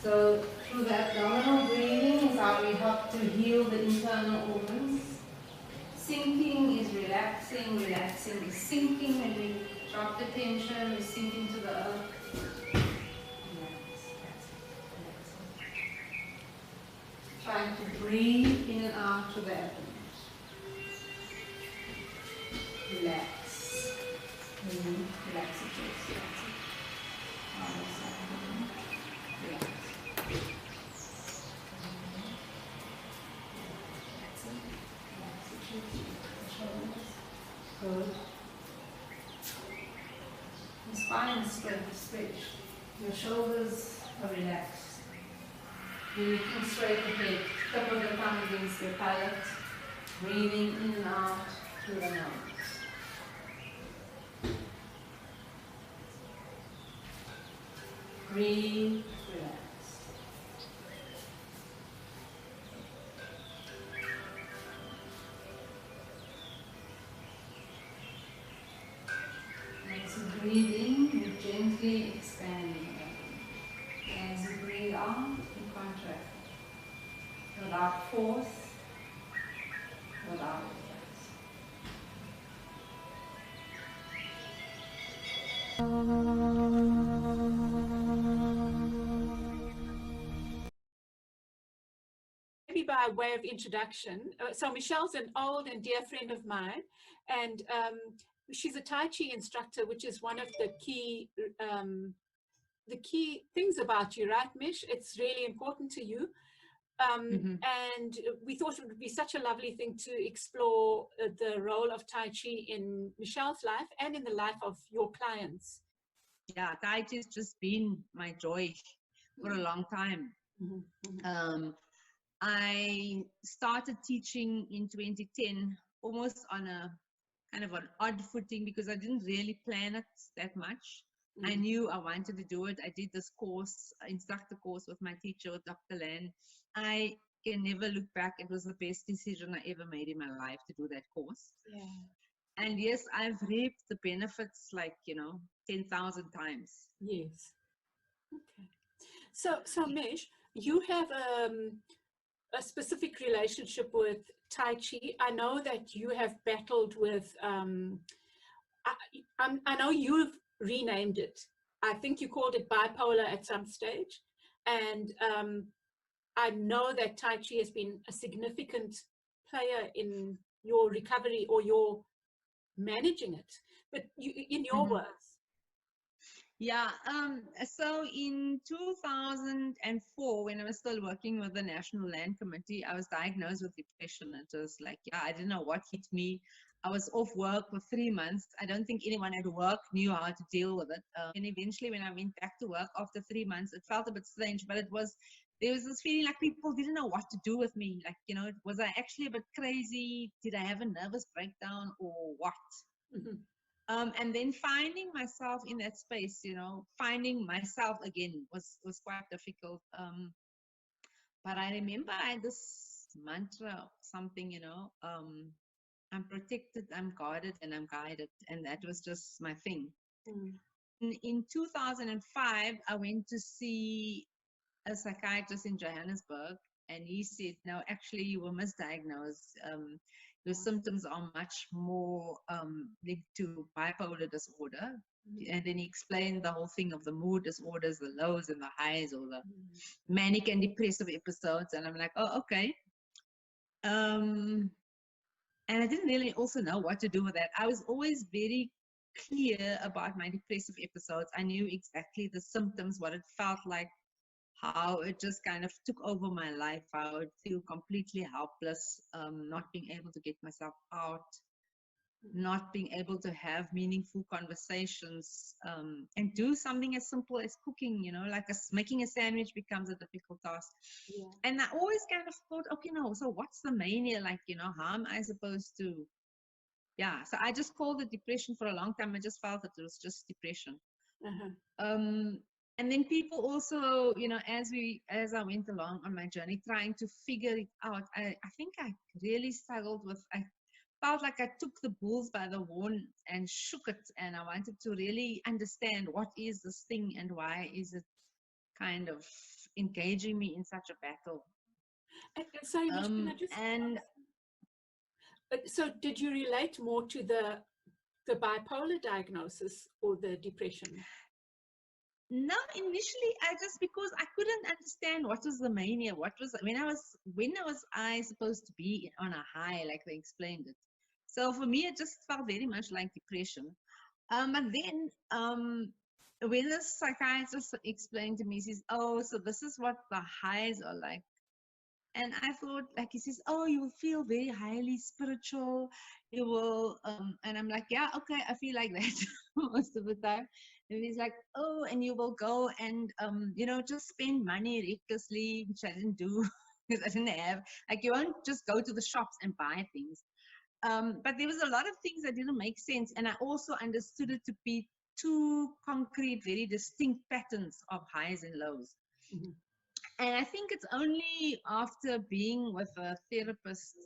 So through the abdominal breathing is how we help to heal the internal organs. Sinking is relaxing, relaxing is sinking. When we drop the tension, we sink into the earth. Relax, relax, relax. Trying to breathe in and out through the abdomen. Relax. Relax the chest. Relax. Good. The spine is stretched. Your shoulders are relaxed. You can straight the head, tip of the tongue against your palate, breathing in and out through the nose. Breathe, relax. As you breathe in, you gently expand. As you breathe out, you contract. Without force, without effort. Maybe by way of introduction, so Michelle's an old and dear friend of mine, and she's a Tai Chi instructor, which is one of the key things about you, right, Mish? It's really important to you. And we thought it would be such a lovely thing to explore the role of Tai Chi in Michelle's life and in the life of your clients. Yeah, Tai Chi has just been my joy for a long time. I started teaching in 2010, almost on a kind of an odd footing because I didn't really plan it that much. I knew I wanted to do it. I did this course, instructor course with my teacher, with Dr. Lan. I can never look back. It was the best decision I ever made in my life to do that course. Yeah. And yes, I've reaped the benefits 10,000 times. Yes. Okay. So Mish, you have a specific relationship with Tai Chi. I know that you have battled with, I know you've renamed it. I think you called it bipolar at some stage. And I know that Tai Chi has been a significant player in your recovery or your managing it. But in your words. Yeah, so in 2004, when I was still working with the National Land Committee, I was diagnosed with depression. It was like, I didn't know what hit me. I was off work for 3 months. I don't think anyone at work knew how to deal with it. And eventually when I went back to work after 3 months, it felt a bit strange, but there was this feeling like people didn't know what to do with me. Like, was I actually a bit crazy? Did I have a nervous breakdown or what? And then finding myself in that space, finding myself again was quite difficult. But I remember I had this mantra, something, I'm protected, I'm guarded, and I'm guided. And that was just my thing. In 2005, I went to see a psychiatrist in Johannesburg, and he said, no, actually you were misdiagnosed. Your symptoms are much more linked to bipolar disorder. And then he explained the whole thing of the mood disorders, the lows and the highs, or the manic and depressive episodes. And I'm like, oh, okay. And I didn't really also know what to do with that. I was always very clear about my depressive episodes. I knew exactly the symptoms, what it felt like, how it just kind of took over my life. I would feel completely helpless, not being able to get myself out, not being able to have meaningful conversations, and do something as simple as cooking, like making a sandwich becomes a difficult task. And I always kind of thought, okay, no, so what's the mania? Like, how am I supposed to? Yeah, so I just called it depression for a long time. I just felt that it was just depression. And then people also, as I went along on my journey, trying to figure it out, I think I really struggled with, I felt like I took the bulls by the horn and shook it. And I wanted to really understand what is this thing and why is it kind of engaging me in such a battle. And sorry, Michelle, can I just And so did you relate more to the bipolar diagnosis or the depression? no, initially because I couldn't understand what was the mania, what was when was I supposed to be on a high, like they explained it. So for me, it just felt very much like depression. But then when the psychiatrist explained to me, he says, "Oh, so this is what the highs are like." And I thought, like, he says, "Oh, you will feel very highly spiritual. You will," and I'm like, "Yeah, okay, I feel like that most of the time." And he's like, "Oh, and you will go and, just spend money recklessly," which I didn't do because I didn't have, like, you won't just go to the shops and buy things. But there was a lot of things that didn't make sense. And I also understood it to be two concrete, very distinct patterns of highs and lows. Mhm. And I think it's only after being with a therapist,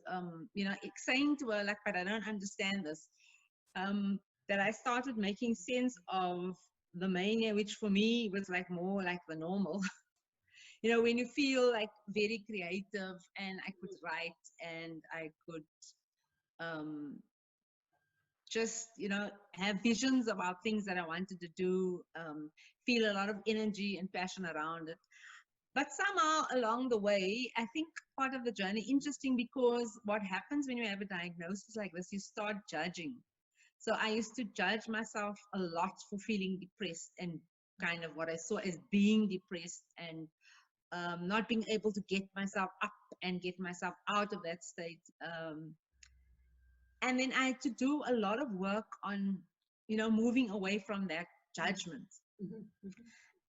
saying to her, like, "But I don't understand this," that I started making sense of the mania, which for me was like more like the normal. When you feel like very creative, and I could write, and I could um, just, have visions about things that I wanted to do, feel a lot of energy and passion around it. But somehow along the way, I think part of the journey, interesting, because what happens when you have a diagnosis like this, you start judging. So I used to judge myself a lot for feeling depressed, and kind of what I saw as being depressed, and not being able to get myself up and get myself out of that state. And then I had to do a lot of work on, moving away from that judgment. Mhm. Mhm.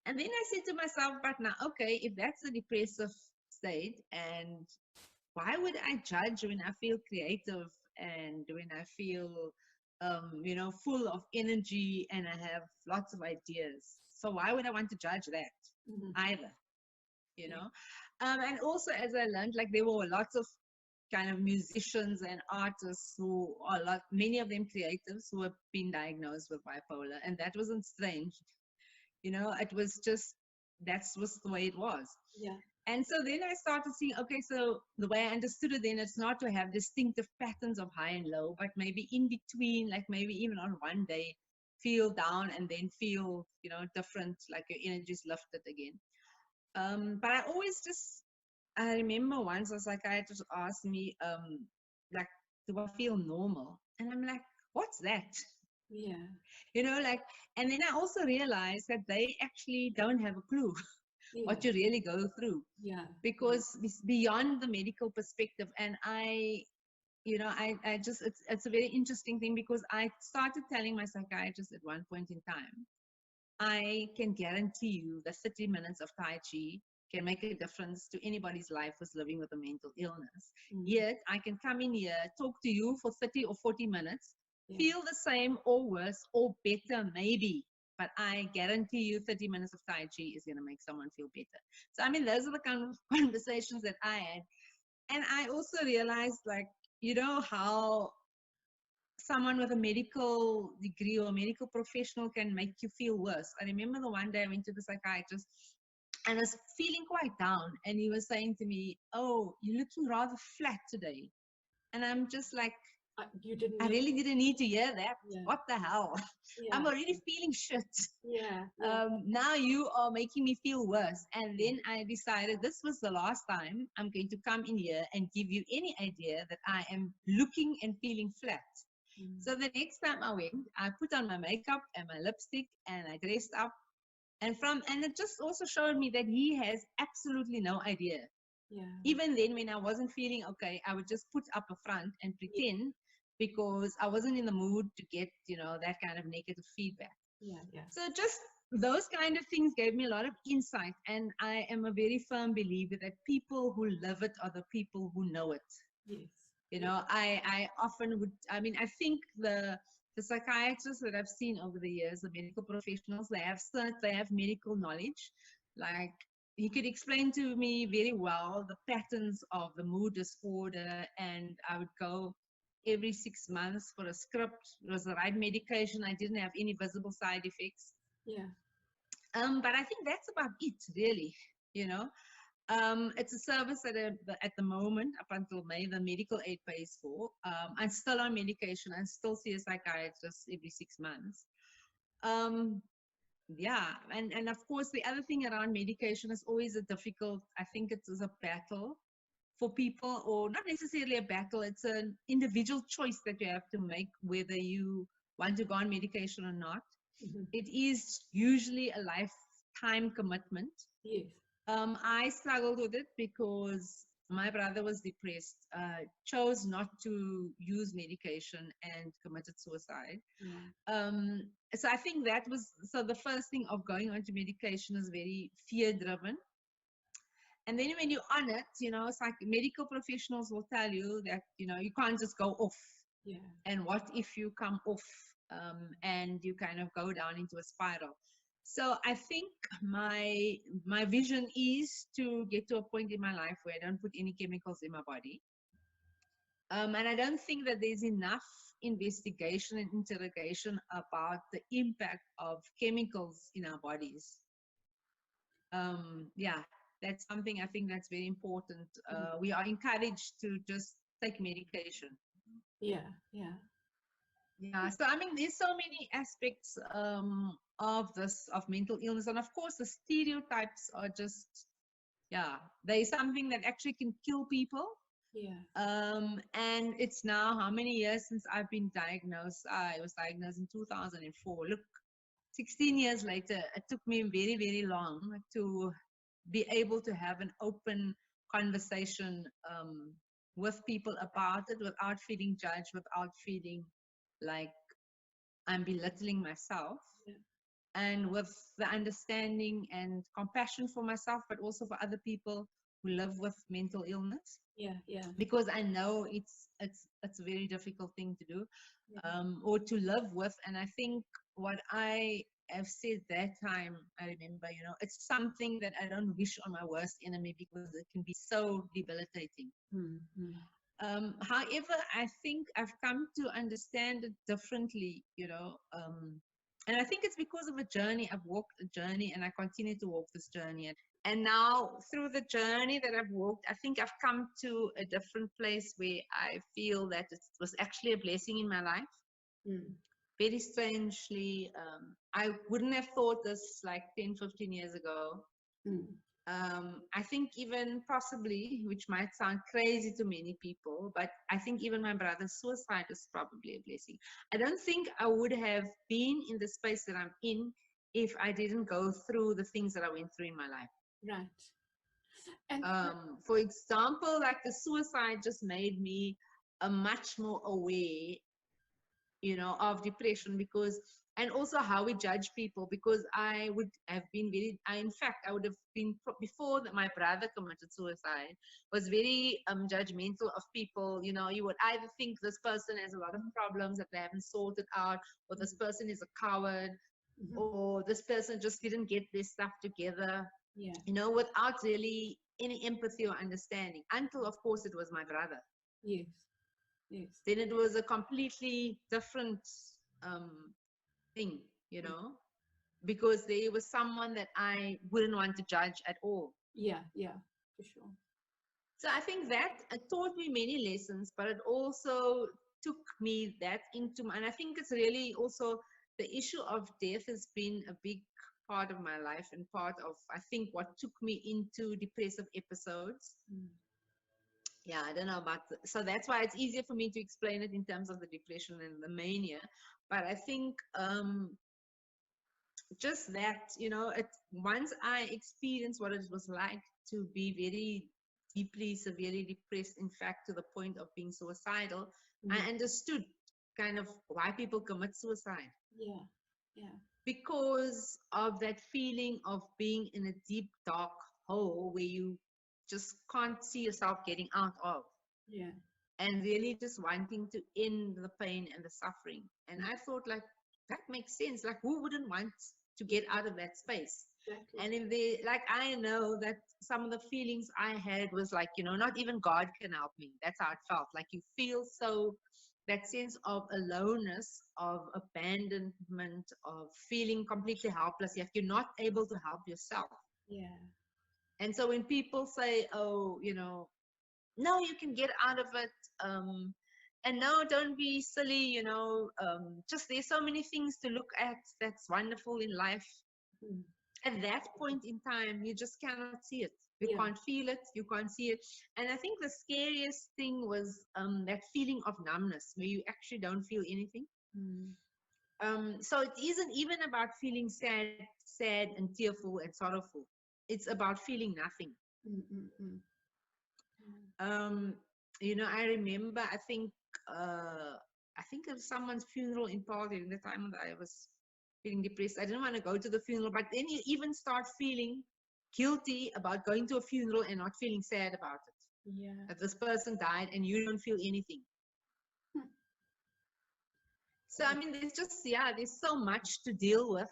And then I said to myself, but now, okay, if that's a depressive state, and why would I judge when I feel creative, and when I feel, full of energy, and I have lots of ideas? So why would I want to judge that Mhm. either? And also, as I learned, like, there were lots of kind of musicians and artists who are many of them creatives, who have been diagnosed with bipolar, and that wasn't strange. It was just, that was the way it was. Yeah. And so then I started seeing, okay, so the way I understood it then, it's not to have distinctive patterns of high and low, but maybe in between, like maybe even on one day, feel down and then feel, different, like your energy is lifted again. But I remember once a psychiatrist asked me, like, do I feel normal? And I'm like, what's that? Yeah. And then I also realized that they actually don't have a clue what you really go through, Yeah. because it's beyond the medical perspective. And I just, it's a very interesting thing, because I started telling my psychiatrist at one point in time, I can guarantee you that 30 minutes of Tai Chi can make a difference to anybody's life who's living with a mental illness. Yet I can come in here, talk to you for 30 or 40 minutes, feel the same or worse or better maybe, but I guarantee you 30 minutes of Tai Chi is going to make someone feel better. So, those are the kind of conversations that I had. And I also realized, like, how someone with a medical degree or a medical professional can make you feel worse. I remember the one day I went to the psychiatrist and I was feeling quite down, and he was saying to me, "Oh, you're looking rather flat today." And I'm just like, I really didn't need to hear that. Yeah. What the hell? Yeah. I'm already feeling shit. Yeah. Now you are making me feel worse. And then I decided this was the last time I'm going to come in here and give you any idea that I am looking and feeling flat. So the next time I went, I put on my makeup and my lipstick, and I dressed up. And it just also showed me that he has absolutely no idea. Yeah. Even then, when I wasn't feeling okay, I would just put up a front and pretend, because I wasn't in the mood to get, that kind of negative feedback. Yeah. Yeah. So just those kind of things gave me a lot of insight. And I am a very firm believer that people who live it are the people who know it. Yes. I often would, I think the psychiatrists that I've seen over the years, the medical professionals, they have medical knowledge. Like, he could explain to me very well the patterns of the mood disorder, and I would go every 6 months for a script. It was the right medication. I didn't have any visible side effects. Yeah. But I think that's about it, really. You know, it's a service that at the moment, up until May, the medical aid pays for. I'm still on medication. I still see a psychiatrist every 6 months. Yeah, and of course, the other thing around medication is always a difficult. I think it is a battle for people, or not necessarily a battle. It's an individual choice that you have to make whether you want to go on medication or not. It is usually a lifetime commitment. Yes. I struggled with it because my brother was depressed, chose not to use medication and committed suicide. So I think that was, so the first thing of going onto medication is very fear driven. And then when you're on it, you know, it's like medical professionals will tell you that, you know, you can't just go off. Yeah. And what if you come off and you kind of go down into a spiral? So I think my vision is to get to a point in my life where I don't put any chemicals in my body. And I don't think that there's enough investigation and interrogation about the impact of chemicals in our bodies. Yeah, that's something I think that's very important. We are encouraged to just take medication. Yeah, yeah. Yeah, so I mean, there's so many aspects of this, of mental illness. And of course, the stereotypes are just, yeah, there's something that actually can kill people. Yeah. And it's now how many years since I've been diagnosed? I was diagnosed in 2004. Look, 16 years later, it took me very, very long to be able to have an open conversation with people about it without feeling judged, without feeling like I'm belittling myself. Yeah. And with the understanding and compassion for myself, but also for other people who live with mental illness. Yeah, yeah. Because I know it's a very difficult thing to do, or to live with. And I think what I have said that time, I remember, you know, it's something that I don't wish on my worst enemy because it can be so debilitating. However, I think I've come to understand it differently, you know, and I think it's because of a journey. I've walked a journey and I continue to walk this journey. And now through the journey that I've walked, I think I've come to a different place where I feel that it was actually a blessing in my life. Very strangely, I wouldn't have thought this like 10, 15 years ago. I think even possibly, which might sound crazy to many people, but I think even my brother's suicide is probably a blessing. I don't think I would have been in the space that I'm in if I didn't go through the things that I went through in my life. Right. And for example, like the suicide just made me much more aware, you know, of depression, because, and also how we judge people, because I would have been very, in fact, I would have been, before that my brother committed suicide, was very judgmental of people. You know, you would either think this person has a lot of problems that they haven't sorted out, or this person is a coward, or this person just didn't get their stuff together. Yeah. You know, without really any empathy or understanding, until of course it was my brother. Yes. Yes. Then it was a completely different thing, you know, because there was someone that I wouldn't want to judge at all. Yeah, yeah, for sure. So I think that it taught me many lessons, but it also took me that into my, and I think it's really also the issue of death has been a big part of my life, and part of, I think, what took me into depressive episodes. Yeah, I don't know about, so that's why it's easier for me to explain it in terms of the depression and the mania. But I think just that, you know, once I experienced what it was like to be very deeply, severely depressed, in fact, to the point of being suicidal, I understood kind of why people commit suicide. Yeah, yeah. Because of that feeling of being in a deep, dark hole where you just can't see yourself getting out of. Yeah. And really just wanting to end the pain and the suffering. And I thought, like, that makes sense. Like, who wouldn't want to get out of that space? Exactly. And if they, like, I know that some of the feelings I had was like, you know, not even God can help me. That's how it felt. Like, you feel so that sense of aloneness, of abandonment, of feeling completely helpless. You're not able to help yourself. Yeah. And so when people say, oh, you know, no, you can get out of it, and no, don't be silly, you know, just there's so many things to look at that's wonderful in life. Mm. At that point in time, you just cannot see it. You Yeah. can't feel it. You can't see it. And I think the scariest thing was that feeling of numbness where you actually don't feel anything. Mm. So it isn't even about feeling sad and tearful and sorrowful. It's about feeling nothing. Mm, mm, mm. Mm. You know, I remember, I think it was someone's funeral in Paul during the time that I was feeling depressed. I didn't want to go to the funeral, but then you even start feeling guilty about going to a funeral and not feeling sad about it. Yeah. That this person died and you don't feel anything. Hmm. So, I mean, there's just, yeah, there's so much to deal with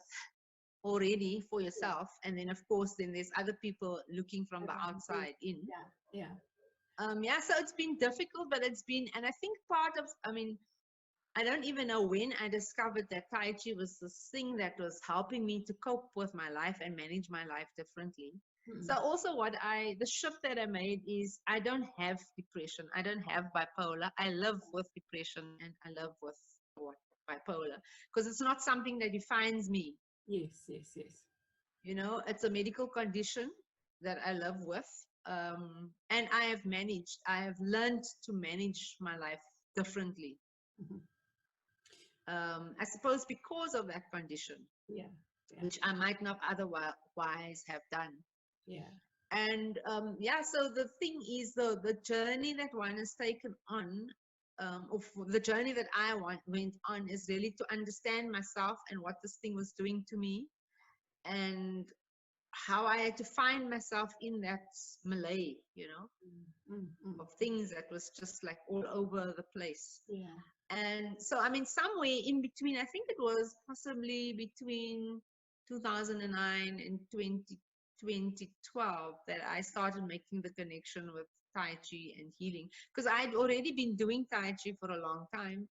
already for yourself. And then, of course, then there's other people looking from the outside in. Yeah. Yeah. Yeah, so it's been difficult, but it's been, and I think part of, I mean, I don't even know when I discovered that Tai Chi was this thing that was helping me to cope with my life and manage my life differently. Mm. So also the shift that I made is I don't have depression. I don't have bipolar. I live with depression and I live with bipolar because it's not something that defines me. Yes, yes, yes. You know, it's a medical condition that I live with. And I have learned to manage my life differently. Mhm. I suppose because of that condition, Yeah. Yeah. which I might not otherwise have done. Yeah. And yeah, so the thing is, the journey that one has taken on, the journey that I went on is really to understand myself and what this thing was doing to me, and how I had to find myself in that melee, you know, Mm, mm, mm. of things that was just like all over the place. Yeah. And so, I mean, somewhere in between, I think it was possibly between 2009 and 2012 that I started making the connection with Tai Chi and healing. Because I'd already been doing Tai Chi for a long time.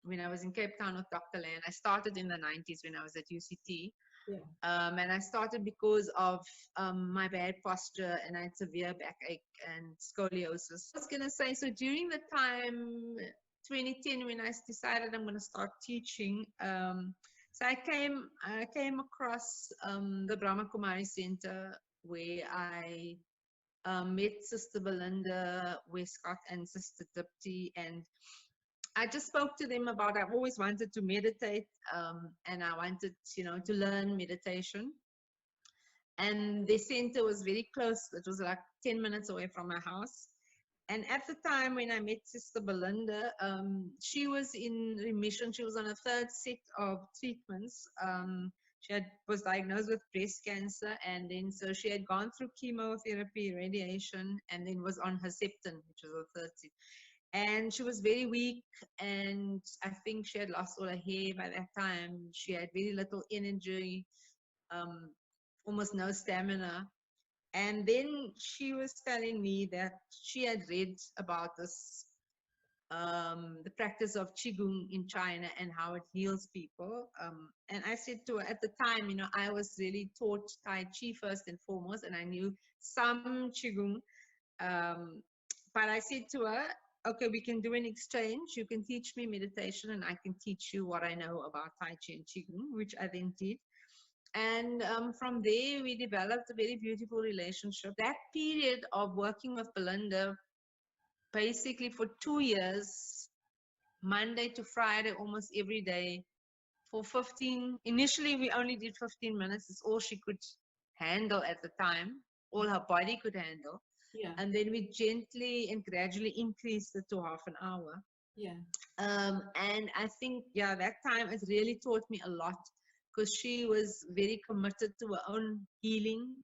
When I was in Cape Town with Dr. Lan, I started in the 90s when I was at UCT. Yeah. And I started because of my bad posture, and I had severe backache and scoliosis. I was going to say, so during the time 2010 when I decided I'm going to start teaching, so I came across the Brahma Kumari Center where I met Sister Belinda Westcott and Sister Dipti, and I just spoke to them about I've always wanted to meditate, and I wanted, you know, to learn meditation. And the center was very close. It was like 10 minutes away from my house. And at the time when I met Sister Belinda, she was in remission. She was on a third set of treatments. She was diagnosed with breast cancer, and then so she had gone through chemotherapy, radiation, and then was on Herceptin, which was a third set. And she was very weak, and I think she had lost all her hair by that time. She had very little energy, almost no stamina. And then she was telling me that she had read about this, the practice of Qigong in China and how it heals people. And I said to her at the time, you know, I was really taught Tai Chi first and foremost, and I knew some Qigong. But I said to her, okay, we can do an exchange. You can teach me meditation and I can teach you what I know about Tai Chi and Qigong, which I then did. And from there, we developed a very beautiful relationship. That period of working with Belinda, basically for 2 years, Monday to Friday, almost every day, for 15, initially we only did 15 minutes. It's all she could handle at the time, all her body could handle. Yeah. And then we gently and gradually increased it to half an hour. Yeah. And I think, yeah, that time it really taught me a lot because she was very committed to her own healing,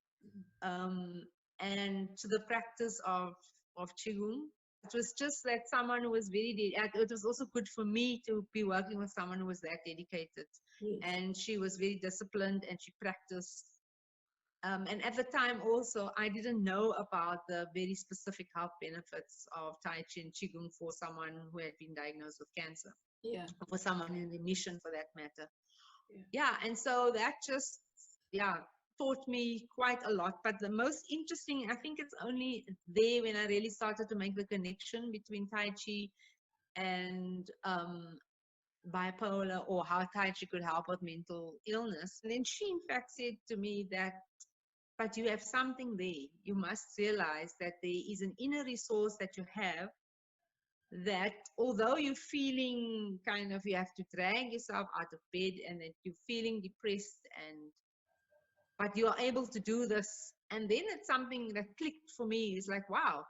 and to the practice of Qigong. It was just that someone who was very, it was also good for me to be working with someone who was that dedicated. Yes. And she was very disciplined and she practiced And at the time also, I didn't know about the very specific health benefits of Tai Chi and Qigong for someone who had been diagnosed with cancer, Yeah. or for someone in remission for that matter. Yeah. Yeah, and so that just, yeah, taught me quite a lot. But the most interesting, I think it's only there when I really started to make the connection between Tai Chi and bipolar, or how Tai Chi could help with mental illness. And then she, in fact, said to me that, but you have something there. You must realize that there is an inner resource that you have, that although you're feeling kind of, you have to drag yourself out of bed and that you're feeling depressed, but you are able to do this. And then it's something that clicked for me. It's like, wow,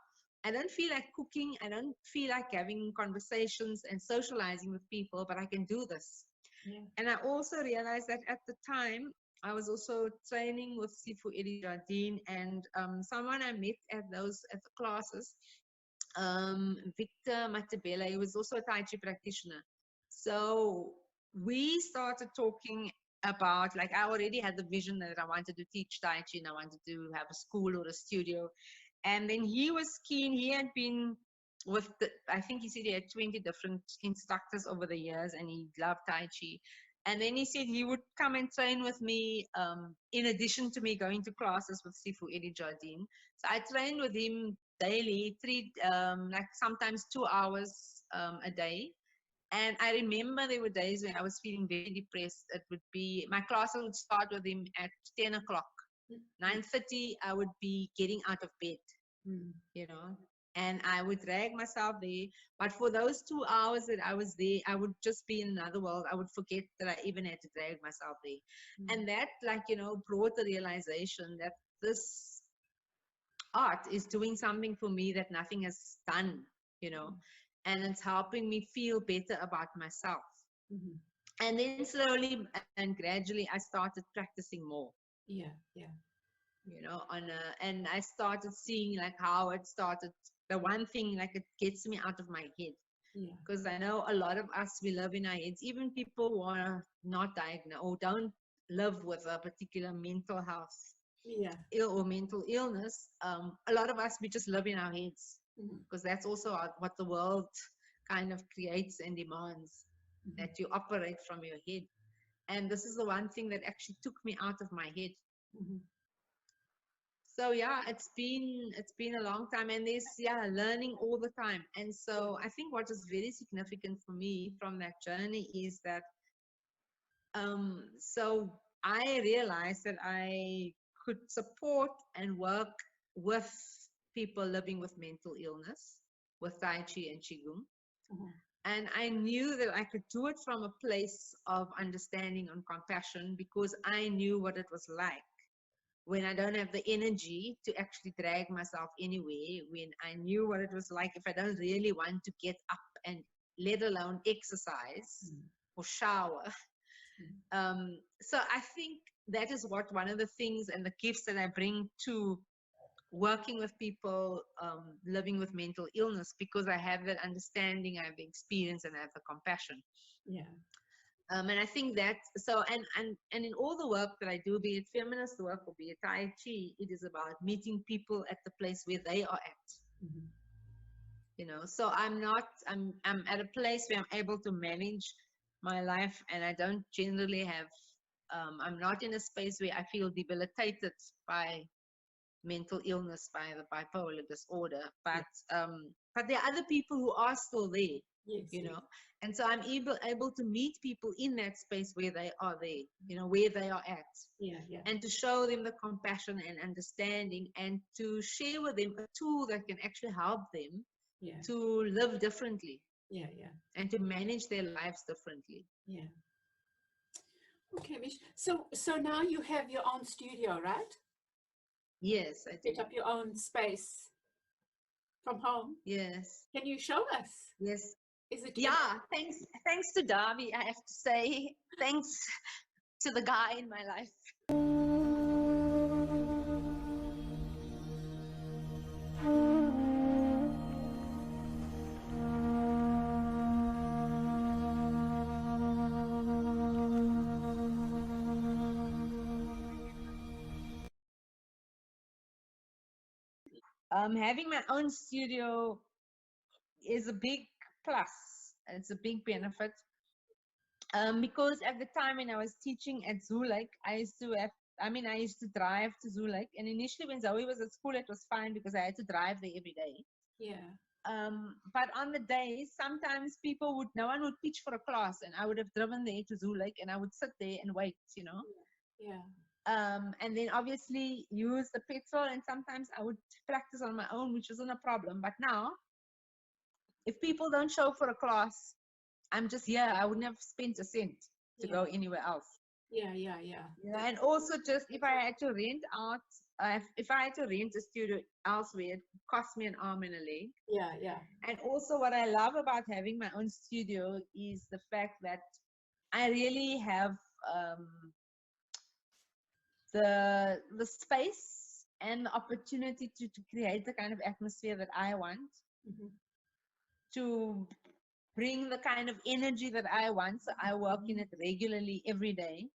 I don't feel like cooking. I don't feel like having conversations and socializing with people, but I can do this. Yeah. And I also realized that at the time, I was also training with Shifu Eddie Jardine, and someone I met at the classes, Victor Matabella, he was also a Tai Chi practitioner. So we started talking about, like, I already had the vision that I wanted to teach Tai Chi and I wanted to have a school or a studio. And then he was keen. He had been with, I think he said he had 20 different instructors over the years, and he loved Tai Chi. And then he said he would come and train with me, in addition to me going to classes with Shifu Eddie Jardine. So I trained with him daily, like sometimes 2 hours a day. And I remember there were days when I was feeling very depressed. It would be, my classes would start with him at 10 o'clock. 9:30, I would be getting out of bed, you know, and I would drag myself there. But for those 2 hours that I was there, I would just be in another world. I would forget that I even had to drag myself there. And that, like, you know, brought the realization that this art is doing something for me that nothing has done, you know, and it's helping me feel better about myself. And then slowly and gradually, I started practicing more. Yeah. Yeah. You know, and I started seeing like how it started. The one thing, like, it gets me out of my head, Yeah. because I know a lot of us, we live in our heads. Even people who are not diagnosed or don't live with a particular mental health Yeah. or mental illness, a lot of us, we just live in our heads, because that's also what the world kind of creates and demands, that you operate from your head. And this is the one thing that actually took me out of my head. So yeah, it's been a long time, and there's, yeah, learning all the time. And so I think what is very significant for me from that journey is that so I realized that I could support and work with people living with mental illness with Tai Chi and Qigong. And I knew that I could do it from a place of understanding and compassion, because I knew what it was like when I don't have the energy to actually drag myself anywhere, when I knew what it was like if I don't really want to get up and let alone exercise or shower. So I think that is what one of the things and the gifts that I bring to working with people living with mental illness, because I have that understanding, I have the experience, and I have the compassion. Yeah. And I think that, so, and in all the work that I do, be it feminist work or be it Tai Chi, it is about meeting people at the place where they are at. You know, so I'm at a place where I'm able to manage my life, and I don't generally have, I'm not in a space where I feel debilitated by mental illness, by the bipolar disorder, but there are other people who are still there. Yes, You yes. know, and so I'm able to meet people in that space where they are there, you know, where they are at, Yeah. Yeah. and to show them the compassion and understanding, and to share with them a tool that can actually help them Yeah. to live differently Yeah. Yeah. and to manage their lives differently. Yeah. Okay, Mish. So now you have your own studio, right? Yes, I do. Set up your own space from home. Yes, Can you show us? yes. Is it? Yeah, thanks to Darby, I have to say. Thanks to the guy in my life. Having my own studio is a big plus. It's a big benefit. Because at the time when I was teaching at Zoo Lake, I used to drive to Zoo Lake. And initially when Zoe was at school, it was fine because I had to drive there every day. Yeah. But on the days, sometimes no one would pitch for a class, and I would have driven there to Zoo Lake, and I would sit there and wait, Yeah. And then obviously use the petrol, and sometimes I would practice on my own, which wasn't a problem. But now, if people don't show for a class, I'm just here. I wouldn't have spent a cent to go anywhere else. Yeah. And also just if I had to rent out, if I had to rent a studio elsewhere, it cost me an arm and a leg. Yeah. And also what I love about having my own studio is the fact that I really have the space and the opportunity to create the kind of atmosphere that I want, to bring the kind of energy that I want. So I work in it regularly every day,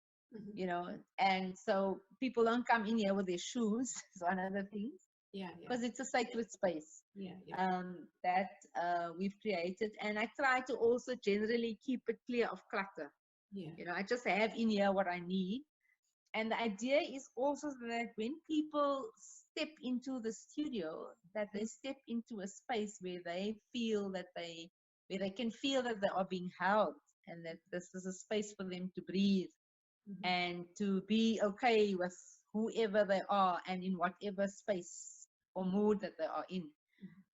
and so people don't come in here with their shoes. It's one of the things. Yeah. Because it's a sacred space that we've created. And I try to also generally keep it clear of clutter. Yeah. I just have in here what I need. And the idea is also that when people step into the studio, that they step into a space where they feel that where they can feel that they are being held, and that this is a space for them to breathe and to be okay with whoever they are and in whatever space or mood that they are in.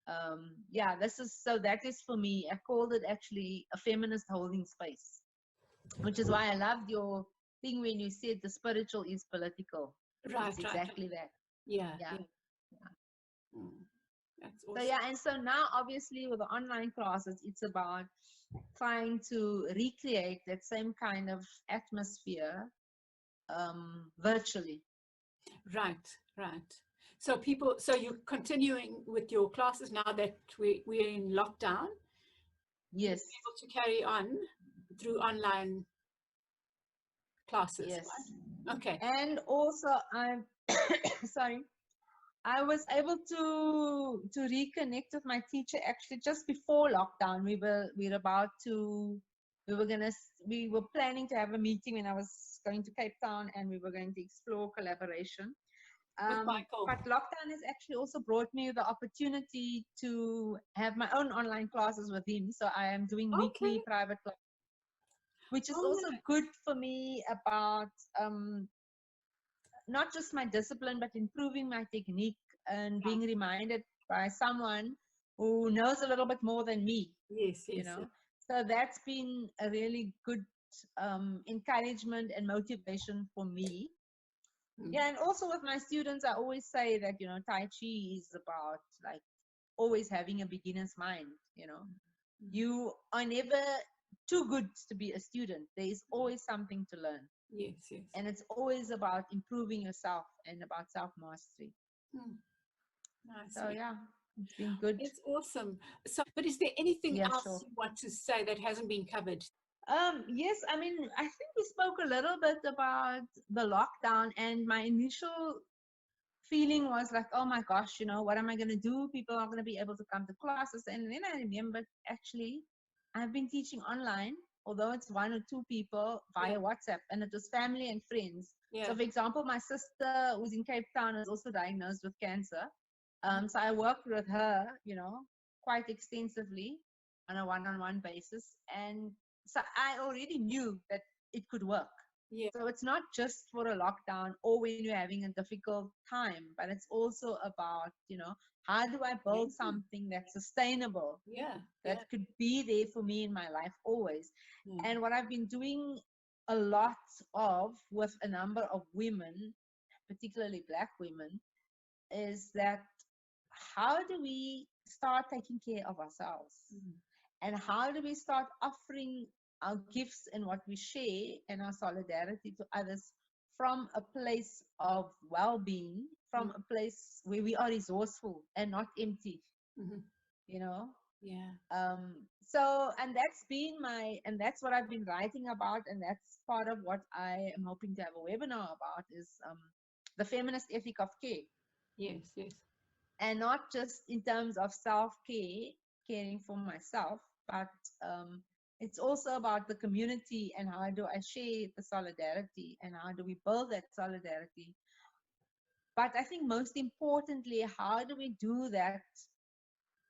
That is for me, I called it actually a feminist holding space, which is why I loved your thing when you said the spiritual is political. Right. It's exactly that. Yeah. That's awesome. And so now obviously with the online classes, it's about trying to recreate that same kind of atmosphere virtually. Right. So you're continuing with your classes now that we're in lockdown? Yes. Able to carry on through online classes? Yes. Right? Okay. And also I'm sorry. I was able to reconnect with my teacher actually just before lockdown. We were planning to have a meeting when I was going to Cape Town, and we were going to explore collaboration. But lockdown has actually also brought me the opportunity to have my own online classes with him. So I am doing weekly private classes, which is also good for me about not just my discipline, but improving my technique and being reminded by someone who knows a little bit more than me. Yes. So that's been a really good encouragement and motivation for me. Yeah, and also with my students, I always say that, Tai Chi is about like always having a beginner's mind, You are never too good to be a student. There is always something to learn. Yes. And it's always about improving yourself and about self-mastery. Nice. So yeah, it's been good. It's awesome. So, but is there anything else sure. you want to say that hasn't been covered? Yes, I mean, I think we spoke a little bit about the lockdown, and my initial feeling was like, oh my gosh, what am I going to do? People aren't going to be able to come to classes. And then I remembered, actually, I've been teaching online, although it's 1 or 2 people via WhatsApp, and it was family and friends. So for example, my sister who's in Cape Town is also diagnosed with cancer. So I worked with her, quite extensively on a one-on-one basis. And so I already knew that it could work. So it's not just for a lockdown or when you're having a difficult time, but it's also about, how do I build something that's sustainable? That could be there for me in my life always. And what I've been doing a lot of with a number of women, particularly Black women, is that how do we start taking care of ourselves? And how do we start offering our gifts and what we share and our solidarity to others from a place of well-being, from a place where we are resourceful and not empty, So, and that's what I've been writing about, and that's part of what I am hoping to have a webinar about is the feminist ethic of care. Yes. and not just in terms of self-care, caring for myself, but it's also about the community and how do I share the solidarity and how do we build that solidarity. But I think most importantly, how do we do that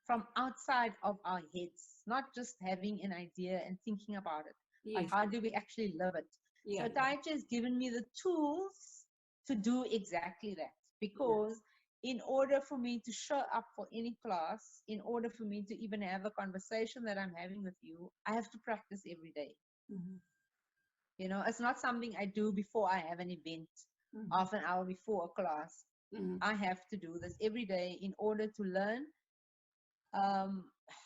from outside of our heads, not just having an idea and thinking about it, but Yes. how do we actually live it? Yeah. So Tai Chi has given me the tools to do exactly that, because in order for me to show up for any class, in order for me to even have a conversation that I'm having with you, I have to practice every day. Mhm. You know, it's not something I do before I have an event, Mhm. half an hour before a class. Mhm. I have to do this every day in order to learn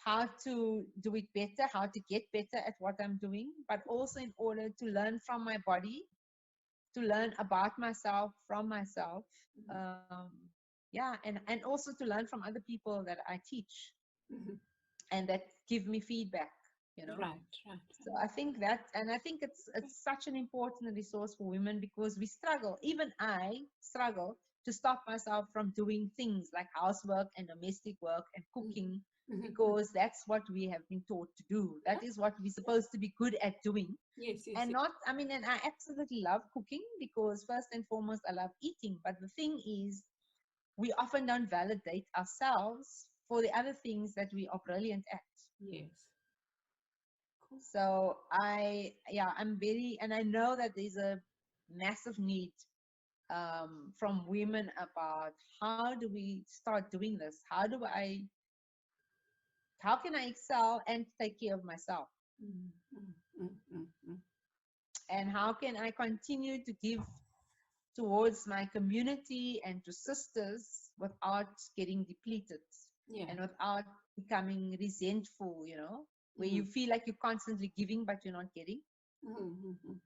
how to do it better, how to get better at what I'm doing, but also in order to learn from my body, to learn about myself, from myself. Yeah, and also to learn from other people that I teach Mhm. and that give me feedback, you know. Right, right. So I think that, and I think it's such an important resource for women, because we struggle, even I struggle to stop myself from doing things like housework and domestic work and cooking, Mhm. because that's what we have been taught to do. That is what we're supposed to be good at doing. Yes, yes, And yes. not, I mean, and I absolutely love cooking, because first and foremost, I love eating. But the thing is, we often don't validate ourselves for the other things that we are brilliant at. Yes. Cool. So I'm very, and I know that there's a massive need from women about how do we start doing this? How can I excel and take care of myself? Mm, mm, mm, mm, mm. And how can I continue to give towards my community and to sisters without getting depleted Yeah. and without becoming resentful, you know, where Mhm. you feel like you're constantly giving but you're not getting. Mhm, mhm.